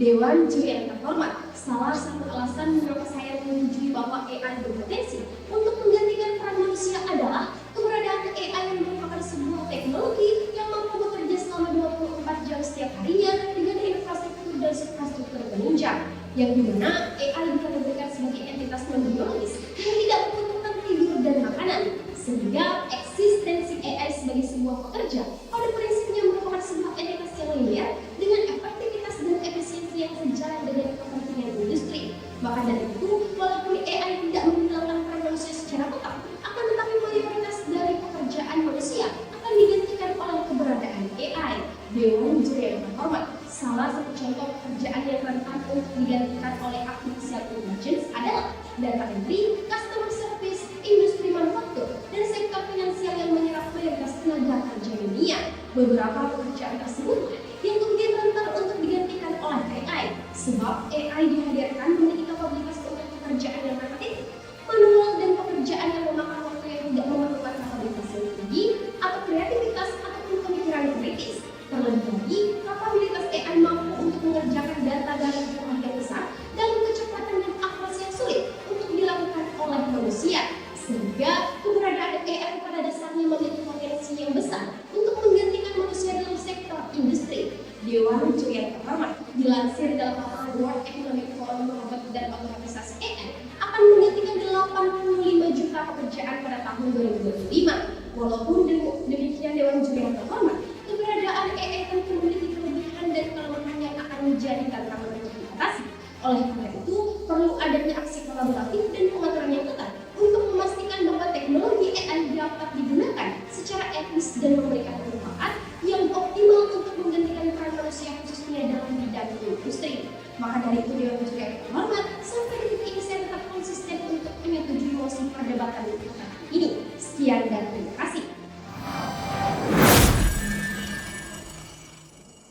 Dewan Juri yang terhormat, salah satu alasan mengapa saya menyetujui bahwa AI berpotensi untuk menggantikan peran manusia adalah keberadaan AI yang merupakan sebuah teknologi yang mampu bekerja selama 24 jam setiap harinya dengan infrastruktur dan infrastruktur penunjang, yang dimana AI bisa diberikan sebagai entitas non-biologis yang tidak membutuhkan tidur dan makanan, sehingga eksistensi AI sebagai sebuah pekerja pada prinsipnya merupakan sebuah entitas yang linear dengan efektivitas dan efisiensi yang sejalan dengan kepentingan industri. Maka dari itu, walaupun AI tidak menghilangkan peran manusia secara total, akan tetapi mayoritas dari pekerjaan manusia akan digantikan oleh keberadaan AI. Dewan Juri yang terhormat, salah satu contoh pekerjaan yang rentan untuk digantikan oleh artificial intelligence adalah data entry, customer service, industri manufaktur, dan sektor finansial yang menyerap mayoritas tenaga kerja dunia. Beberapa pekerjaan tersebut yang kemudian rentan untuk digantikan oleh AI, sebab AI dihadirkan memiliki kapabilitas untuk pekerjaan yang repetitif, manual, dan pekerjaan yang memakan waktu yang tidak memerlukan kapabilitas yang tinggi atau kreativitas ataupun pemikiran kritis. Terlebih lagi, kapabilitas AI mampu untuk mengerjakan data dari jumlah yang besar dalam kecepatan dan akurasi yang sulit untuk dilakukan oleh manusia, sehingga keberadaan AI pada dasarnya memiliki potensi yang besar untuk menggantikan manusia dalam sektor industri. Dewan Juri yang terhormat, dilansir dalam laporan World Economic Forum, robot dan otomatisasi AI akan menggantikan 85 juta pekerjaan pada tahun 2025. Walaupun demikian, Dewan Juri yang terhormat, keberadaan AI tentu memiliki kelebihan dan kelemahan yang akan menjadi tantangan untuk diatasi. Oleh karena itu, perlu adanya aksi kolaboratif dan pengaturan yang ketat untuk memastikan bahwa teknologi AI dapat digunakan secara etis dan memberikan manfaat yang optimal untuk menggantikan peran manusia khususnya dalam bidang industri. Maka dari itu, Dewan Juri yang terhormat, sampai detik ini saya tetap konsisten untuk menyetujui mosi perdebatan ini. Sekian dan terima kasih.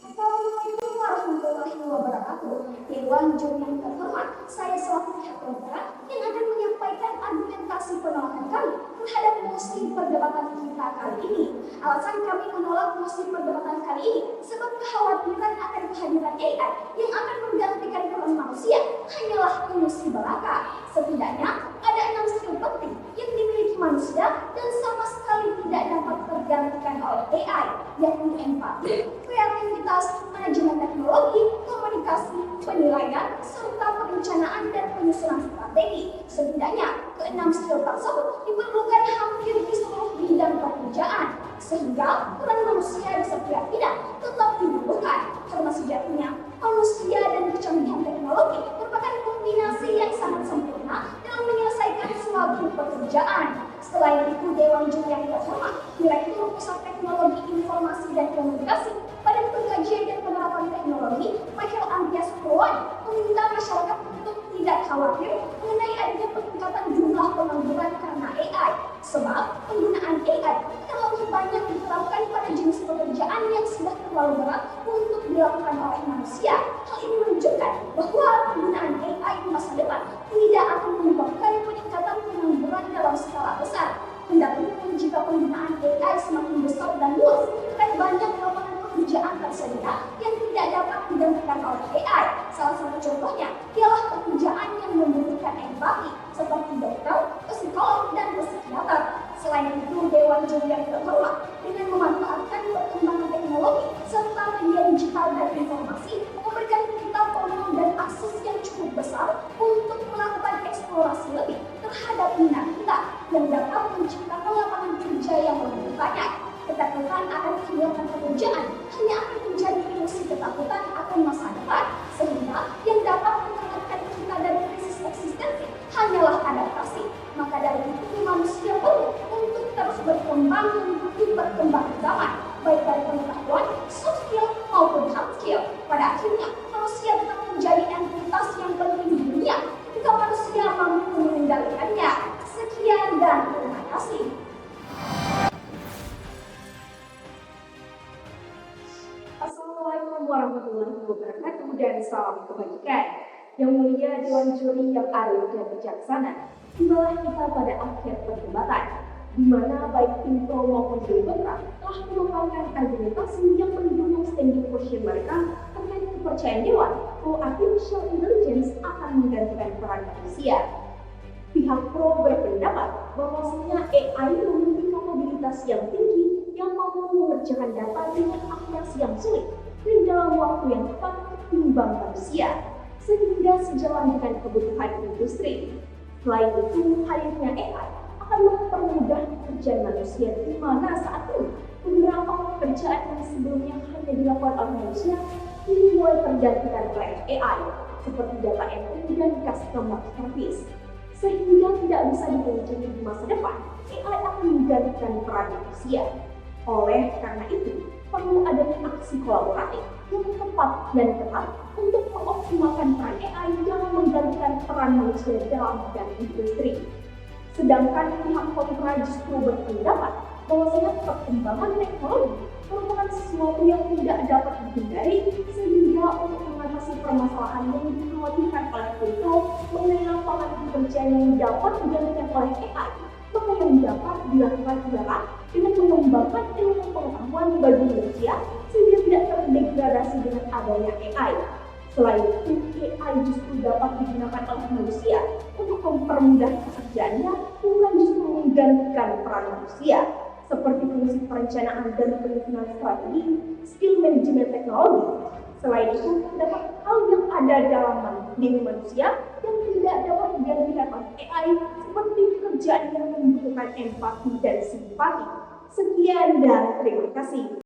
Assalamualaikum warahmatullahi wabarakatuh. Dewan Juri yang terhormat, saya selaku pihak kontra yang akan menyampaikan argumentasi penolakan kami terhadap mosi perdebatan kita kali ini. Alasan kami menolak mosi perdebatan kali ini sebab kekhawatiran akan kehadiran AI yang akan menggantikan peran manusia hanyalah ilusi belaka. Setidaknya ada 6 skill penting yang dimiliki manusia dan sama sekali tidak dapat tergantikan oleh AI, yakni empati, kreativitas, manajemen teknologi, komunikasi, penilaian, serta perencanaan dan penyusunan strategi. Setidaknya ke-6 skill tersebut diperlukan hampir di seluruh bidang pekerjaan, sehingga peran manusia di setiap bidang tetap dibutuhkan, karena sejatinya manusia dan kecanggihan teknologi merupakan kombinasi yang sangat sempurna dalam menyelesaikan suatu pekerjaan. Selain itu, Dewan Juri yang terhormat, Direktur Pusat Teknologi Informasi dan Komunikasi Badan Pengkajian dan Penerapan Teknologi, Michael Andreas Purwani, meminta masyarakat untuk tidak khawatir mengenai adanya peningkatan jumlah pengangguran karena AI, sebab penggunaan AI terlalu banyak diterapkan pada jenis pekerjaan yang sudah terlalu berat untuk dilakukan oleh manusia. Hal ini menunjukkan bahwa penggunaan AI di masa depan tidak akan menyebabkan peningkatan pengangguran dalam skala besar. Kendati jika penggunaan AI semakin besar dan luas, akan banyak lapangan pekerjaan tersedia yang tidak dapat digantikan oleh AI. Salah satu contohnya ialah pekerjaan yang membutuhkan empati seperti dokter, psikolog, dan psikiater. Selain itu, Dewan Juri yang terhormat dengan memanfaatkan perkembangan teknologi serta media digital dan informasi memberikan kita peluang dan akses yang cukup besar untuk melakukan eksplorasi lebih terhadap minat kita yang dapat menciptakan lapangan kerja yang lebih banyak. Ketakutan akan kehilangan pekerjaan hanya akan menjadi ilusi ketakutan akan masa depan, sehingga yang dapat menyelamatkan kita dari krisis eksistensi hanyalah adaptasi. Maka dari itu, manusia perlu untuk terus berkembang mengikuti perkembangan zaman, baik dari pengetahuan, soft skill maupun hard skill. Pada akhirnya, manusia tetap menjadi entitas yang penting di dunia ketika manusia mampu mengendalikannya. Sekian dan terima kasih. Assalamualaikum warahmatullahi wabarakatuh dan salam kebajikan. Yang mulia Dewan Juri yang adil dan bijaksana, tibalah kita pada akhir perdebatan, di mana baik info maupun kontra telah merupakan argumentasi yang mendukung standing position mereka terkait kepercayaan dewan bahwa artificial intelligence akan menggantikan peran manusia. Pihak pro berpendapat bahwasanya AI memiliki kapabilitas yang tinggi yang mampu mengerjakan data dengan akurasi yang sulit dan dalam waktu yang tepat ketimbang manusia, sehingga sejalan dengan kebutuhan industri. Selain itu, hadirnya AI akan mempermudah pekerjaan manusia di mana saat ini beberapa pekerjaan yang sebelumnya hanya dilakukan oleh manusia kini mulai tergantikan oleh AI, seperti data entry dan customer service. Sehingga tidak bisa dipungkiri di masa depan, AI akan menggantikan peran manusia. Oleh karena itu, perlu adanya aksi kolaboratif yang tepat dan ketat untuk mengoptimalkan peran AI yang menggantikan peran manusia dalam bidang industri. Sedangkan pihak kontra justru berpendapat bahwasanya perkembangan teknologi merupakan sesuatu yang tidak dapat dihindari, sehingga untuk mengatasi permasalahan yang dikhawatirkan oleh Pluto mengenai lapangan pekerjaan yang dapat digantikan oleh AI, maka yang dapat dilakukan adalah dengan mengembangkan ilmu pengetahuan bagi manusia sehingga tidak terdegradasi dengan adanya AI. Selain itu, AI justru dapat digunakan oleh manusia untuk mempermudah pekerjaannya, bukan justru menggantikan peran manusia, seperti fungsi perencanaan dan penyusunan strategi, skill manajemen teknologi. Selain itu, terdapat hal yang ada dalam diri manusia yang tidak dapat digantikan oleh AI, seperti pekerjaan yang membutuhkan empati dan simpati. Sekian dan terima kasih.